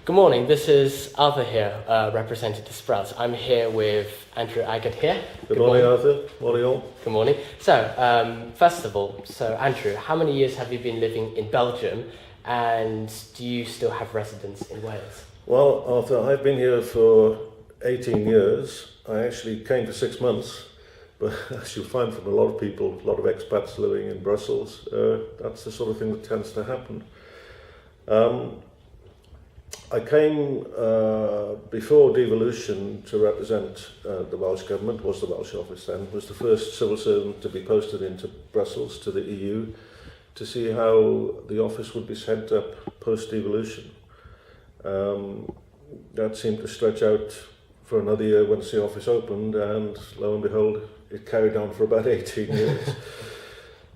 Good morning, this is Arthur here, representing the Sprouts. I'm here with Andrew Aggett here. Good morning, Arthur. Morning all. Good morning. So, first of all, Andrew, how many years have you been living in Belgium, and do you still have residence in Wales? Well, Arthur, I've been here for 18 years. I actually came for 6 months, but as you'll find from a lot of people, a lot of expats living in Brussels, that's the sort of thing that tends to happen. I came before devolution to represent the Welsh Government, was the Welsh office then, was the first civil servant to be posted into Brussels to the EU to see how the office would be set up post-devolution. That seemed to stretch out for another year once the office opened, and lo and behold, it carried on for about 18 years.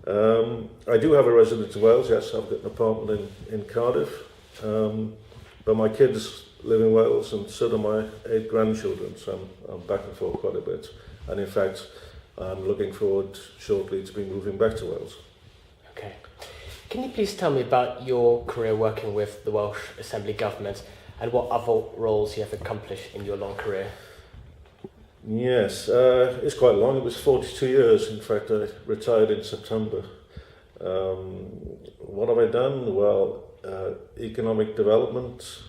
I do have a residence in Wales, yes, I've got an apartment in Cardiff. But my kids live in Wales, and so do my 8 grandchildren, so I'm back and forth quite a bit. And in fact, I'm looking forward shortly to be moving back to Wales. Okay. Can you please tell me about your career working with the Welsh Assembly Government and what other roles you have accomplished in your long career? Yes, it's quite long. It was 42 years. In fact, I retired in September. What have I done? Well, economic development,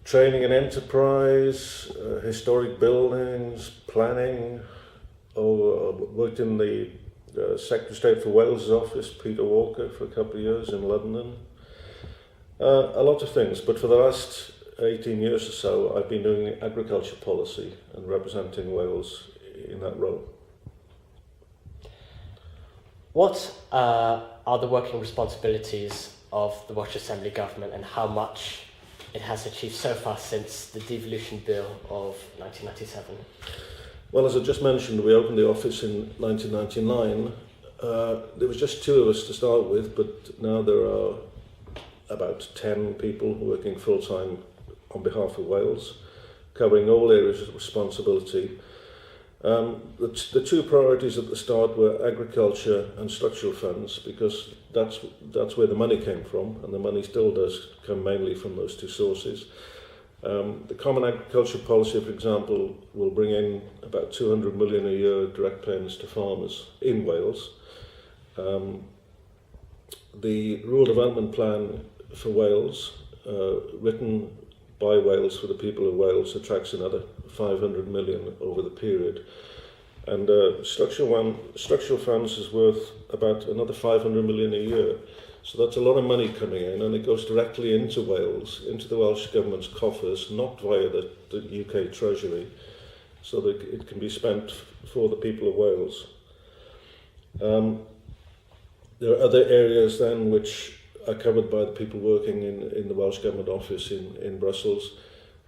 training and enterprise, historic buildings, planning. Worked in the Secretary of State for Wales' office, Peter Walker, for a couple of years in London. A lot of things, but for the last 18 years or so, I've been doing agriculture policy and representing Wales in that role. What are the working responsibilities of the Welsh Assembly Government, and how much it has achieved so far since the devolution bill of 1997? Well, as I just mentioned, we opened the office in 1999. There was just 2 of us to start with, but now there are about 10 people working full-time on behalf of Wales, covering all areas of responsibility. The 2 priorities at the start were agriculture and structural funds, because that's where the money came from, and the money still does come mainly from those 2 sources. The Common Agriculture Policy, for example, will bring in about 200 million a year direct payments to farmers in Wales. The Rural Development Plan for Wales, written by Wales for the people of Wales, attracts another 500 million over the period. And structural funds is worth about another 500 million a year. So that's a lot of money coming in, and it goes directly into Wales, into the Welsh Government's coffers, not via the UK Treasury, so that it can be spent for the people of Wales. There are other areas then which are covered by the people working in the Welsh Government office in Brussels,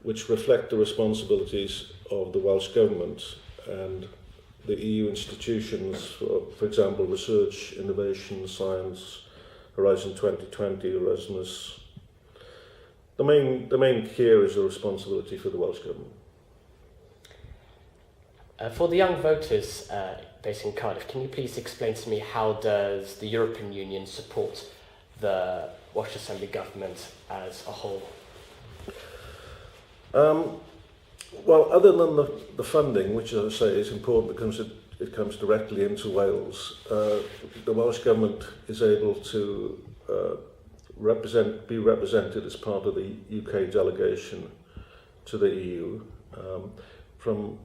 which reflect the responsibilities of the Welsh Government and the EU institutions, for example, research, innovation, science, Horizon 2020, Erasmus. The main key is the responsibility for the Welsh Government. For the young voters based in Cardiff, can you please explain to me how does the European Union support the Welsh Assembly Government as a whole? Well, other than the funding, which, as I say, is important because it comes directly into Wales, the Welsh Government is able to be represented as part of the UK delegation to the EU. From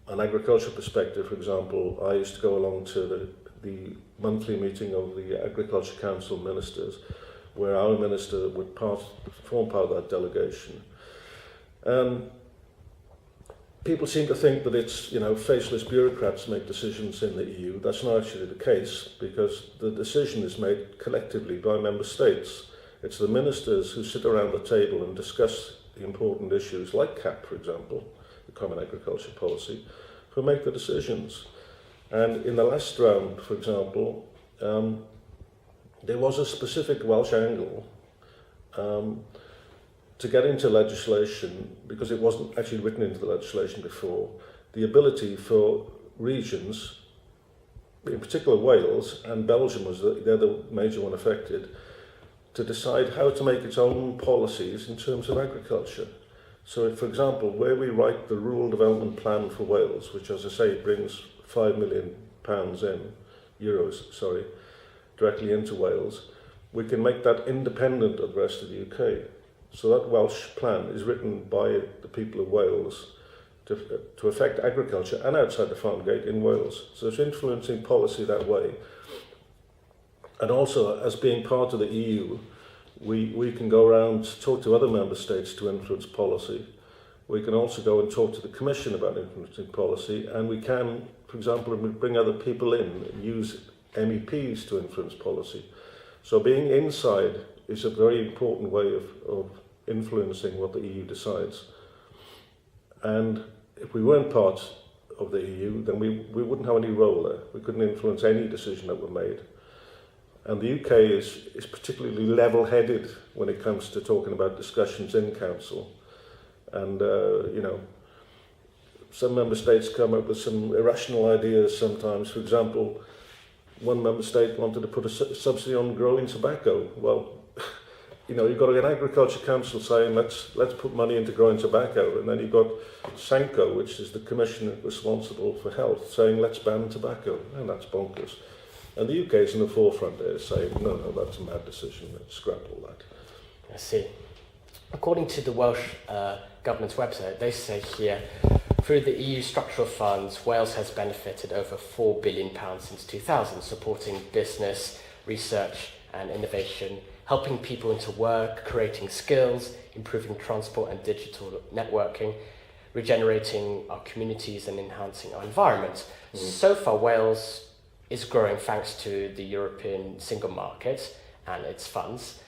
an agricultural perspective, for example, I used to go along to the monthly meeting of the Agriculture Council ministers, where our minister would form part of that delegation. People seem to think that it's, faceless bureaucrats make decisions in the EU. That's not actually the case, because the decision is made collectively by member states. It's the ministers who sit around the table and discuss the important issues, like CAP, for example, the Common Agriculture Policy, who make the decisions. And in the last round, for example, there was a specific Welsh angle to get into legislation, because it wasn't actually written into the legislation before, the ability for regions, in particular Wales and Belgium, they're the major one affected, to decide how to make its own policies in terms of agriculture. So, if, for example, where we write the Rural Development Plan for Wales, which, as I say, brings £5 million euros, directly into Wales, we can make that independent of the rest of the UK. So that Welsh plan is written by the people of Wales to affect agriculture and outside the farm gate in Wales. So it's influencing policy that way. And also, as being part of the EU, we can go around to talk to other member states to influence policy. We can also go and talk to the Commission about influencing policy, and we can, for example, bring other people in and use MEPs to influence policy. So being inside is a very important way of influencing what the EU decides. And if we weren't part of the EU, then we wouldn't have any role there. We couldn't influence any decision that were made. And the UK is particularly level-headed when it comes to talking about discussions in Council. And, some member states come up with some irrational ideas sometimes. For example, one member state wanted to put a subsidy on growing tobacco. Well, you've got an agriculture council saying let's put money into growing tobacco, and then you've got Sanko, which is the commission responsible for health, saying let's ban tobacco, and that's bonkers. And the UK is in the forefront there, saying no, that's a mad decision. Let's scrap all that. I see. According to the Welsh government's website, they say here, through the EU structural funds, Wales has benefited over £4 billion since 2000, supporting business, research and innovation, helping people into work, creating skills, improving transport and digital networking, regenerating our communities and enhancing our environment. So far, Wales is growing thanks to the European single market and its funds.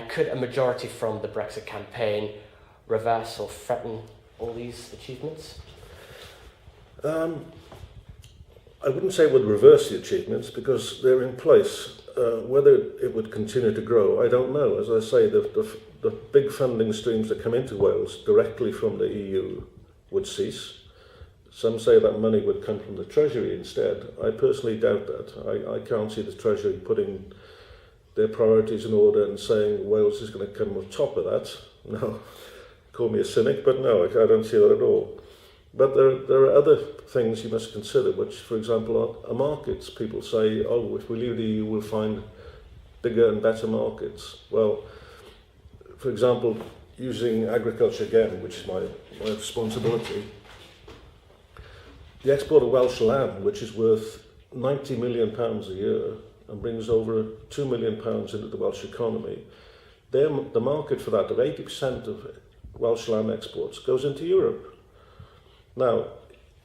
Could a majority from the Brexit campaign reverse or threaten all these achievements? I wouldn't say it would reverse the achievements because they're in place. Whether it would continue to grow, I don't know. As I say, the big funding streams that come into Wales directly from the EU would cease. Some say that money would come from the Treasury instead. I personally doubt that. I can't see the Treasury putting their priorities in order and saying Wales is going to come on top of that. No, call me a cynic, but no, I don't see that at all. But there are other things you must consider, which, for example, are markets. People say, oh, if we leave the EU, we'll find bigger and better markets. Well, for example, using agriculture again, which is my responsibility, the export of Welsh lamb, which is worth £90 million a year and brings over £2 million into the Welsh economy, the market for that, of 80% of Welsh lamb exports, goes into Europe. Now,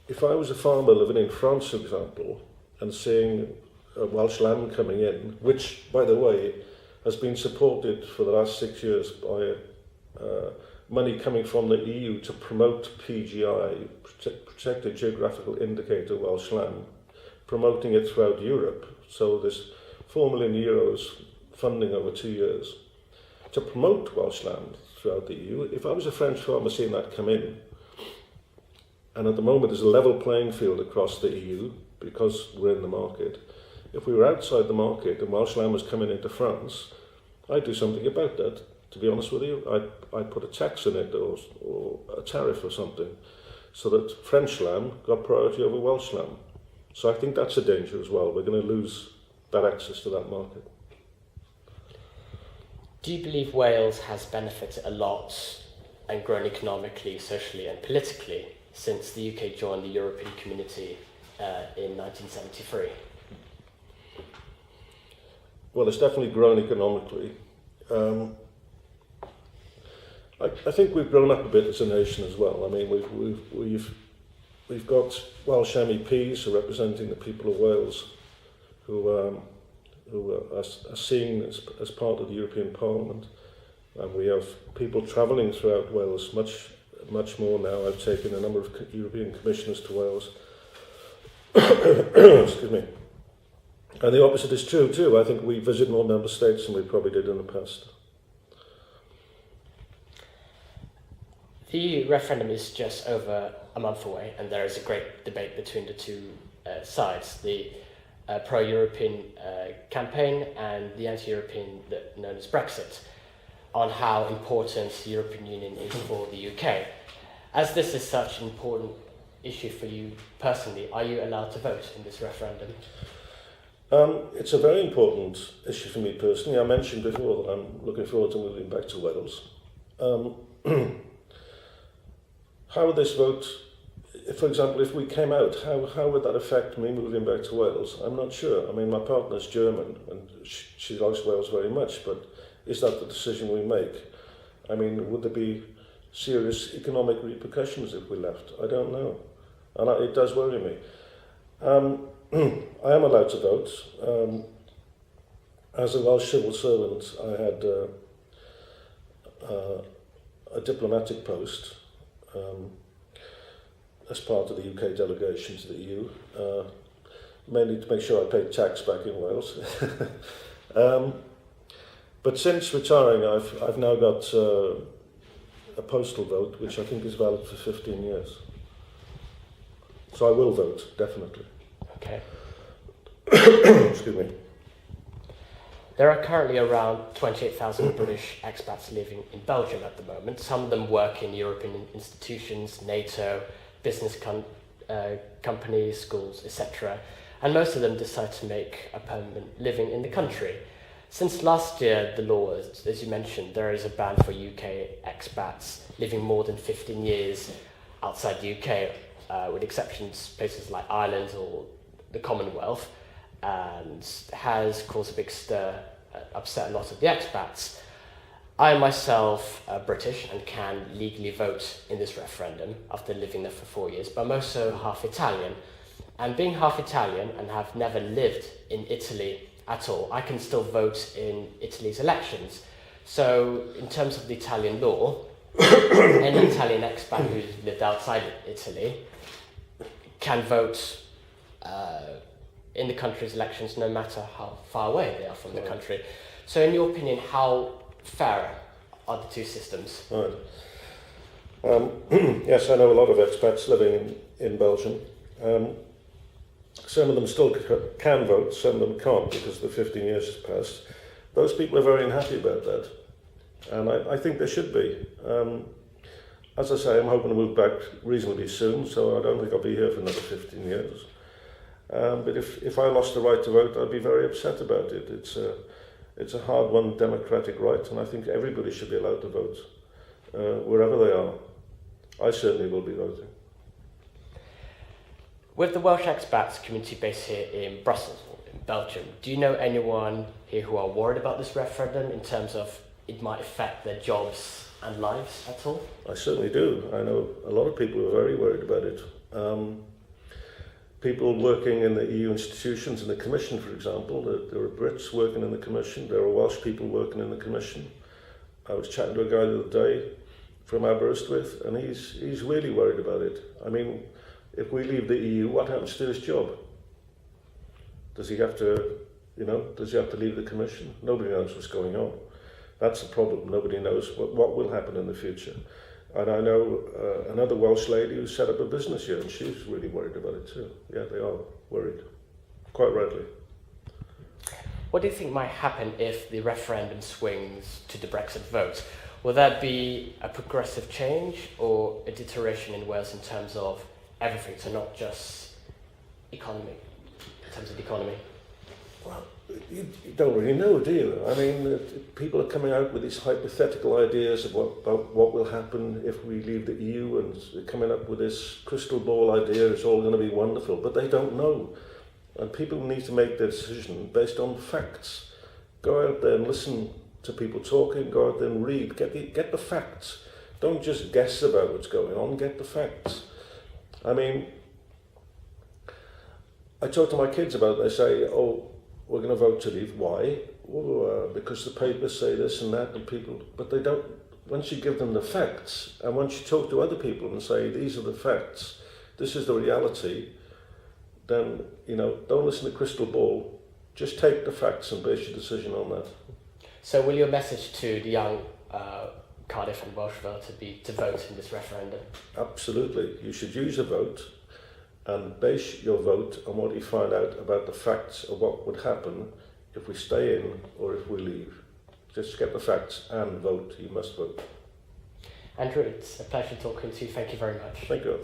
if I was a farmer living in France, for example, and seeing a Welsh lamb coming in, which, by the way, has been supported for the last 6 years by money coming from the EU to promote PGI, Protected Geographical Indicator Welsh lamb, promoting it throughout Europe. So there's €4 million funding over 2 years to promote Welsh lamb throughout the EU. If I was a French farmer seeing that come in, and at the moment there's a level playing field across the EU because we're in the market. If we were outside the market and Welsh lamb was coming into France, I'd do something about that. To be honest with you, I'd put a tax in it or a tariff or something so that French lamb got priority over Welsh lamb. So I think that's a danger as well. We're going to lose that access to that market. Do you believe Wales has benefited a lot and grown economically, socially and politically since the UK joined the European Community in 1973? Well, it's definitely grown economically. I think we've grown up a bit as a nation as well. I mean, we've got Welsh MEPs who are representing the people of Wales, who are seen as part of the European Parliament, and we have people travelling throughout Wales much more now. I've taken a number of European commissioners to Wales. Excuse me. And the opposite is true too. I think we visit more member states than we probably did in the past. The EU referendum is just over a month away, and there is a great debate between the two sides. The pro-European campaign and the anti-European known as Brexit, on how important the European Union is for the UK. As this is such an important issue for you personally, are you allowed to vote in this referendum? It's a very important issue for me personally. I mentioned before that I'm looking forward to moving back to Wales. How would this vote, for example, if we came out, how would that affect me moving back to Wales? I'm not sure. I mean, my partner's German and she likes Wales very much, but is that the decision we make? I mean, would there be serious economic repercussions if we left? I don't know. And it does worry me. I am allowed to vote. As a Welsh civil servant, I had a diplomatic post as part of the UK delegation to the EU, mainly to make sure I paid tax back in Wales. But since retiring, I've now got a postal vote, which I think is valid for 15 years. So I will vote, definitely. Okay. Excuse me. There are currently around 28,000 British expats living in Belgium at the moment. Some of them work in European institutions, NATO, business companies, schools, etc. And most of them decide to make a permanent living in the country. Since last year, the law, as you mentioned, there is a ban for UK expats living more than 15 years outside the UK, with exceptions places like Ireland or the Commonwealth, and has caused a big stir, upset a lot of the expats. I myself am British and can legally vote in this referendum after living there for 4 years, but I'm also half Italian. And being half Italian and have never lived in Italy at all, I can still vote in Italy's elections. So in terms of the Italian law, any Italian expat who's lived outside Italy can vote in the country's elections no matter how far away they are from the country. So in your opinion, how fair are the two systems? Right. Yes, I know a lot of expats living in Belgium. Some of them still can vote, some of them can't because the 15 years has passed. Those people are very unhappy about that. And I think they should be. As I say, I'm hoping to move back reasonably soon, so I don't think I'll be here for another 15 years. But if I lost the right to vote, I'd be very upset about it. It's a hard-won democratic right, and I think everybody should be allowed to vote, wherever they are. I certainly will be voting. With the Welsh expats community based here in Brussels, or in Belgium, do you know anyone here who are worried about this referendum in terms of it might affect their jobs and lives at all? I certainly do. I know a lot of people who are very worried about it. People working in the EU institutions, in the Commission, for example, there are Brits working in the Commission, there are Welsh people working in the Commission. I was chatting to a guy the other day from Aberystwyth, and he's really worried about it. I mean, if we leave the EU, what happens to his job? Does he have to, does he have to leave the Commission? Nobody knows what's going on. That's the problem. Nobody knows what will happen in the future. And I know another Welsh lady who set up a business here, and she's really worried about it too. Yeah, they are worried, quite rightly. What do you think might happen if the referendum swings to the Brexit vote? Will that be a progressive change or a deterioration in Wales in terms of everything, so not just economy, in terms of the economy? Well, you don't really know, do you? I mean, people are coming out with these hypothetical ideas about what will happen if we leave the EU, and they're coming up with this crystal ball idea, it's all going to be wonderful, but they don't know. And people need to make their decision based on facts. Go out there and listen to people talking, go out there and read, get the facts. Don't just guess about what's going on, get the facts. I mean, I talk to my kids about it, they say, oh, we're going to vote to leave. Why? Oh, because the papers say this and that, and people, but they don't. Once you give them the facts, and once you talk to other people and say, these are the facts, this is the reality, then, don't listen to crystal ball, just take the facts and base your decision on that. So will your message to the young Cardiff and Welsh voter be to vote in this referendum? Absolutely. You should use a vote. and base your vote on what you find out about the facts of what would happen if we stay in or if we leave. Just get the facts and vote. You must vote. Andrew, it's a pleasure talking to you. Thank you very much. Thank you.